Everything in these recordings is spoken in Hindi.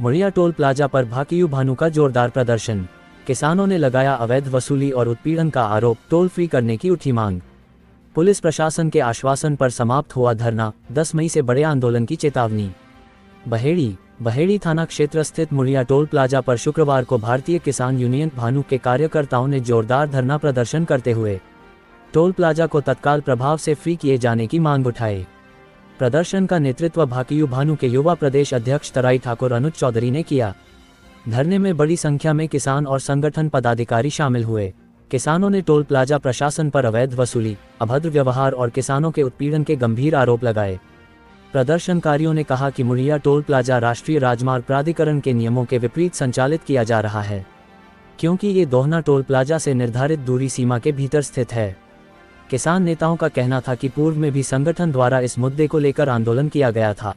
मुड़िया टोल प्लाजा पर भाकियू भानु का जोरदार प्रदर्शन। किसानों ने लगाया अवैध वसूली और उत्पीड़न का आरोप, टोल फ्री करने की उठी मांग। पुलिस प्रशासन के आश्वासन पर समाप्त हुआ धरना, 10 मई से बड़े आंदोलन की चेतावनी। बहेड़ी थाना क्षेत्र स्थित मुड़िया टोल प्लाजा पर शुक्रवार को भारतीय किसान यूनियन भानु के कार्यकर्ताओं ने जोरदार धरना प्रदर्शन करते हुए टोल प्लाजा को तत्काल प्रभाव से फ्री किए जाने की मांग उठाई। प्रदर्शन का नेतृत्व भाकियू भानु के युवा प्रदेश अध्यक्ष तराई ठाकुर अनुज चौधरी ने किया। धरने में बड़ी संख्या में किसान और संगठन पदाधिकारी शामिल हुए। किसानों ने टोल प्लाजा प्रशासन पर अवैध वसूली, अभद्र व्यवहार और किसानों के उत्पीड़न के गंभीर आरोप लगाए। प्रदर्शनकारियों ने कहा कि मुड़िया टोल प्लाजा राष्ट्रीय राजमार्ग प्राधिकरण के नियमों के विपरीत संचालित किया जा रहा है, क्योंकि ये दोहना टोल प्लाजा से निर्धारित दूरी सीमा के भीतर स्थित है। किसान नेताओं का कहना था कि पूर्व में भी संगठन द्वारा इस मुद्दे को लेकर आंदोलन किया गया था,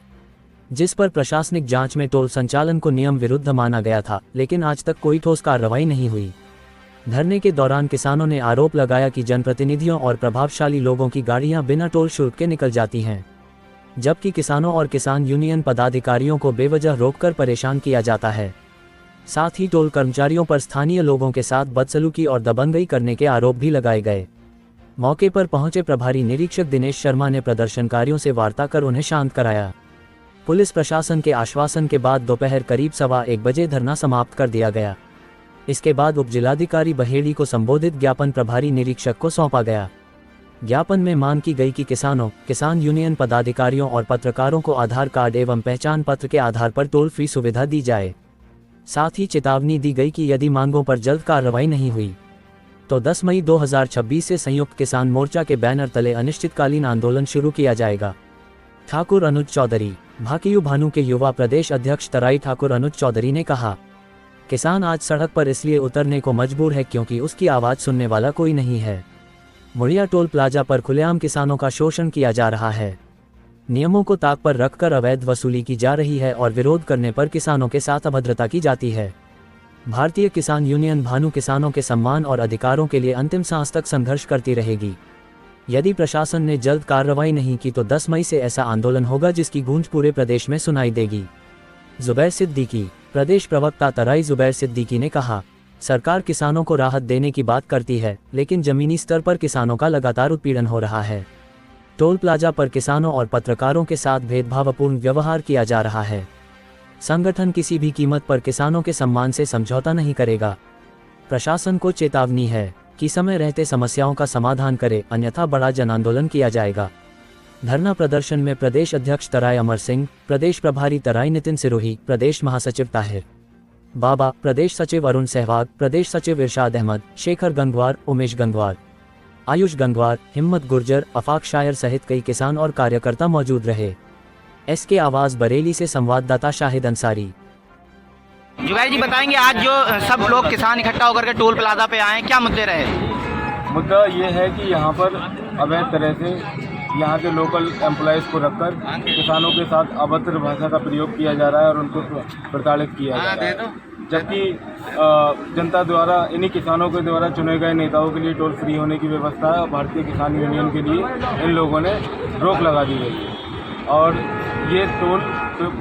जिस पर प्रशासनिक जांच में टोल संचालन को नियम विरुद्ध माना गया था, लेकिन आज तक कोई ठोस कार्रवाई नहीं हुई। धरने के दौरान किसानों ने आरोप लगाया कि जनप्रतिनिधियों और प्रभावशाली लोगों की गाड़ियां बिना टोल शुल्क के निकल जाती हैं, जबकि किसानों और किसान यूनियन पदाधिकारियों को बेवजह रोककर परेशान किया जाता है। साथ ही टोल कर्मचारियों पर स्थानीय लोगों के साथ बदसलूकी और दबंगई करने के आरोप भी लगाए गए। मौके पर पहुंचे प्रभारी निरीक्षक दिनेश शर्मा ने प्रदर्शनकारियों से वार्ता कर उन्हें शांत कराया। पुलिस प्रशासन के आश्वासन के बाद दोपहर करीब 1:15 बजे धरना समाप्त कर दिया गया। इसके बाद उप जिलाधिकारी बहेड़ी को संबोधित ज्ञापन प्रभारी निरीक्षक को सौंपा गया। ज्ञापन में मांग की गई कि किसानों, किसान यूनियन पदाधिकारियों और पत्रकारों को आधार कार्ड एवं पहचान पत्र के आधार पर टोल फ्री सुविधा दी जाए। साथ ही चेतावनी दी गई कि यदि मांगों पर जल्द कार्रवाई नहीं हुई तो 10 मई 2026 से संयुक्त किसान मोर्चा के बैनर तले अनिश्चितकालीन आंदोलन शुरू किया जाएगा। ठाकुर अनुज चौधरी। भाकियू भानु के युवा प्रदेश अध्यक्ष तराई ठाकुर अनुज चौधरी ने कहा, किसान आज सड़क पर इसलिए उतरने को मजबूर है क्योंकि उसकी आवाज़ सुनने वाला कोई नहीं है। मुड़िया टोल प्लाजा पर खुलेआम किसानों का शोषण किया जा रहा है। नियमों को ताक पर रखकर अवैध वसूली की जा रही है और विरोध करने पर किसानों के साथ अभद्रता की जाती है। भारतीय किसान यूनियन भानु किसानों के सम्मान और अधिकारों के लिए अंतिम सांस तक संघर्ष करती रहेगी। यदि प्रशासन ने जल्द कार्रवाई नहीं की तो 10 मई से ऐसा आंदोलन होगा जिसकी गूंज पूरे प्रदेश में सुनाई देगी। जुबैर सिद्दीकी। प्रदेश प्रवक्ता तराई जुबैर सिद्दीकी ने कहा, सरकार किसानों को राहत देने की बात करती है, लेकिन जमीनी स्तर पर किसानों का लगातार उत्पीड़न हो रहा है। टोल प्लाजा पर किसानों और पत्रकारों के साथ भेदभावपूर्ण व्यवहार किया जा रहा है। संगठन किसी भी कीमत पर किसानों के सम्मान से समझौता नहीं करेगा। प्रशासन को चेतावनी है कि समय रहते समस्याओं का समाधान करे, अन्यथा बड़ा जन आंदोलन किया जाएगा। धरना प्रदर्शन में प्रदेश अध्यक्ष तराई अमर सिंह, प्रदेश प्रभारी तराई नितिन सिरोही, प्रदेश महासचिव ताहिर बाबा, प्रदेश सचिव अरुण सहवाग, प्रदेश सचिव इरशाद अहमद, शेखर गंगवार, उमेश गंगवार, आयुष गंगवार, हिम्मत गुर्जर, अफाक शायर सहित कई किसान और कार्यकर्ता मौजूद रहे। एसके आवाज़ बरेली से संवाददाता शाहिद अंसारी। जुबैर जी बताएंगे, आज जो सब लोग किसान इकट्ठा होकर के टोल प्लाजा पे आए, क्या मुद्दे रहे? मुद्दा ये है कि यहाँ पर अवैध तरह से यहाँ के लोकल एम्प्लॉयज़ को रखकर किसानों के साथ अभद्र भाषा का प्रयोग किया जा रहा है और उनको प्रताड़ित किया जा रहा है, जबकि जनता द्वारा, इन्हीं किसानों के द्वारा चुने गए नेताओं के लिए टोल फ्री होने की व्यवस्था है और भारतीय किसान यूनियन के लिए इन लोगों ने रोक लगा दी गई है। और ये टोल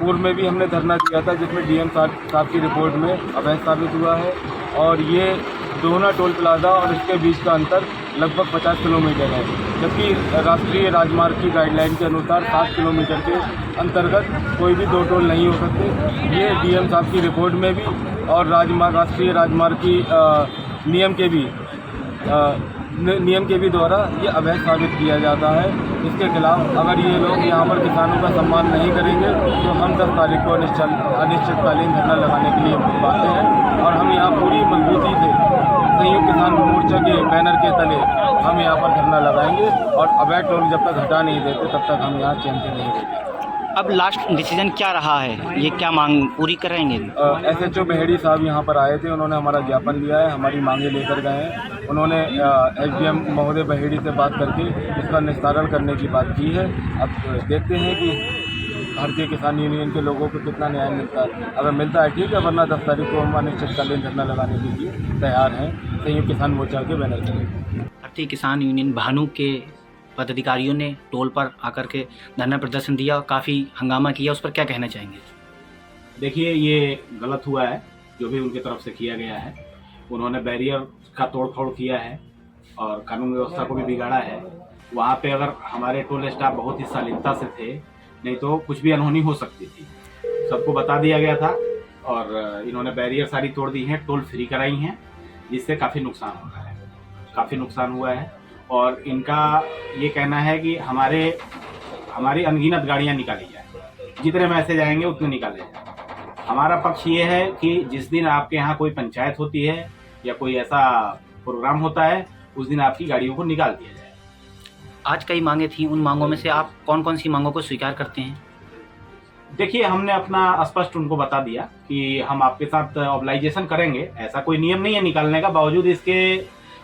पूर्व में भी हमने धरना दिया था, जिसमें डीएम साहब की रिपोर्ट में अवैध साबित हुआ है। और ये दोहना टोल प्लाजा और इसके बीच का अंतर लगभग 50 किलोमीटर है, जबकि राष्ट्रीय राजमार्ग की गाइडलाइन के अनुसार 7 किलोमीटर के अंतर्गत कोई भी दो टोल नहीं हो सकते। ये डीएम साहब की रिपोर्ट में भी और राष्ट्रीय राजमार्ग की नियम के भी द्वारा ये अवैध साबित किया जाता है। इसके खिलाफ अगर ये लोग यहाँ पर किसानों का सम्मान नहीं करेंगे तो हम 10 तारीख को अनिश्चितकालीन धरना लगाने के लिए बातें हैं और हम यहाँ पूरी मजबूती से संयुक्त किसान मोर्चा के बैनर के तले हम यहाँ पर धरना लगाएंगे और अवैध टोल जब तक हटा नहीं देते तब तक हम यहाँ चैन से नहीं रहेंगे। अब लास्ट डिसीजन क्या रहा है, ये क्या मांग पूरी करेंगे? SHO बहेड़ी साहब यहाँ पर आए थे, उन्होंने हमारा ज्ञापन लिया है, हमारी मांगे लेकर गए हैं। उन्होंने SDM महोदय बहेड़ी से बात करके इसका निस्तारण करने की बात की है। अब देखते हैं कि भारतीय किसान यूनियन के लोगों को कितना न्याय मिलता है। अगर मिलता है ठीक है, वरना 10 तारीख को हम अनिश्चितकालीन धरना लगाने के लिए तैयार हैं संयुक्त किसान मोर्चा के बैनर तले। भारतीय किसान यूनियन भानु के पदाधिकारियों ने टोल पर आकर के धरना प्रदर्शन दिया और काफ़ी हंगामा किया, उस पर क्या कहना चाहेंगे? देखिए, ये गलत हुआ है जो भी उनकी तरफ से किया गया है। उन्होंने बैरियर का तोड़फोड़ किया है और कानून व्यवस्था को भी बिगाड़ा है। वहाँ पे अगर हमारे टोल स्टाफ बहुत ही शालीनता से थे, नहीं तो कुछ भी अनहोनी हो सकती थी। सबको बता दिया गया था और इन्होंने बैरियर सारी तोड़ दी हैं, टोल फ्री कराई हैं, जिससे काफ़ी नुकसान हो रहा है, काफ़ी नुकसान हुआ है। और इनका ये कहना है कि हमारी अनगिनत गाड़ियाँ निकाली जाए, जितने मैसेज आएंगे उतने निकाले जाए। हमारा पक्ष ये है कि जिस दिन आपके यहाँ कोई पंचायत होती है या कोई ऐसा प्रोग्राम होता है, उस दिन आपकी गाड़ियों को निकाल दिया जाए। आज कई मांगे थी, उन मांगों में से आप कौन कौन सी मांगों को स्वीकार करते हैं? देखिए, हमने अपना स्पष्ट उनको बता दिया कि हम आपके साथ ऑब्लाइजेशन करेंगे। ऐसा कोई नियम नहीं है निकालने का, बावजूद इसके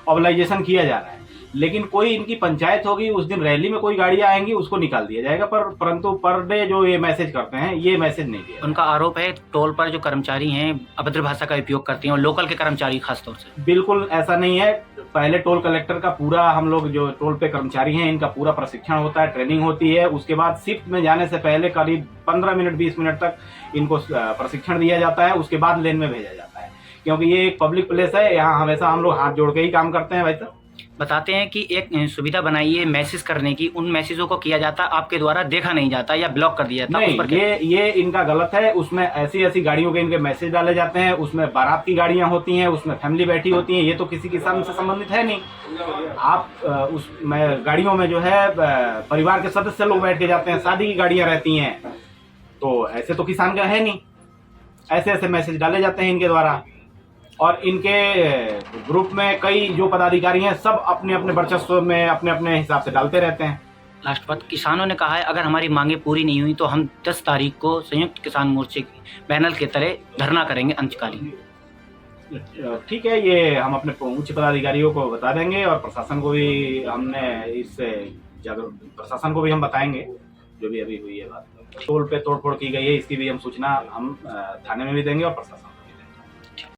ऑब्लाइजेशन किया जा रहा है। लेकिन कोई इनकी पंचायत होगी, उस दिन रैली में कोई गाड़ियां आएंगी, उसको निकाल दिया जाएगा। परंतु पर डे जो ये मैसेज करते हैं, ये मैसेज नहीं दिया। उनका आरोप है टोल पर जो कर्मचारी हैं अभद्र भाषा का उपयोग करते हैं, और लोकल के कर्मचारी खासतौर से। बिल्कुल ऐसा नहीं है। पहले टोल कलेक्टर का पूरा, हम लोग जो टोल पे कर्मचारी हैं, इनका पूरा प्रशिक्षण होता है, ट्रेनिंग होती है। उसके बाद शिफ्ट में जाने से पहले करीब 15 मिनट 20 मिनट तक इनको प्रशिक्षण दिया जाता है। उसके बाद लेन में भेजा जाता है, क्योंकि ये एक पब्लिक प्लेस है। यहाँ हमेशा हम लोग हाथ जोड़ के ही काम करते हैं। भाई साहब बताते हैं कि एक सुविधा बनाई है मैसेज करने की, उन मैसेजों को किया जाता आपके द्वारा देखा नहीं जाता या ब्लॉक कर दिया जाता। नहीं, उस पर ये इनका गलत है। उसमें ऐसी गाड़ियों के इनके मैसेज डाले जाते हैं, उसमें बारात की गाड़ियां होती हैं, उसमें फैमिली बैठी होती है। ये तो किसी किसान से संबंधित है नहीं। आप उसमें गाड़ियों में जो है परिवार के सदस्य लोग बैठ के जाते हैं, शादी की गाड़ियां रहती हैं, तो ऐसे तो किसान का है नहीं। ऐसे मैसेज डाले जाते हैं इनके द्वारा। और इनके ग्रुप में कई जो पदाधिकारी हैं, सब अपने अपने वर्चस्व में अपने अपने हिसाब से डालते रहते हैं। लास्ट बात, किसानों ने कहा है अगर हमारी मांगे पूरी नहीं हुई तो हम 10 तारीख को संयुक्त किसान मोर्चे की बैनर के तले धरना करेंगे अंशकालीन। ठीक है, ये हम अपने उच्च पदाधिकारियों को बता देंगे और प्रशासन को भी हमने इससे प्रशासन को भी हम बताएंगे जो भी अभी हुई है बात। टोल पे तोड़फोड़ की गई है, इसकी भी हम सूचना हम थाने में भी देंगे और प्रशासन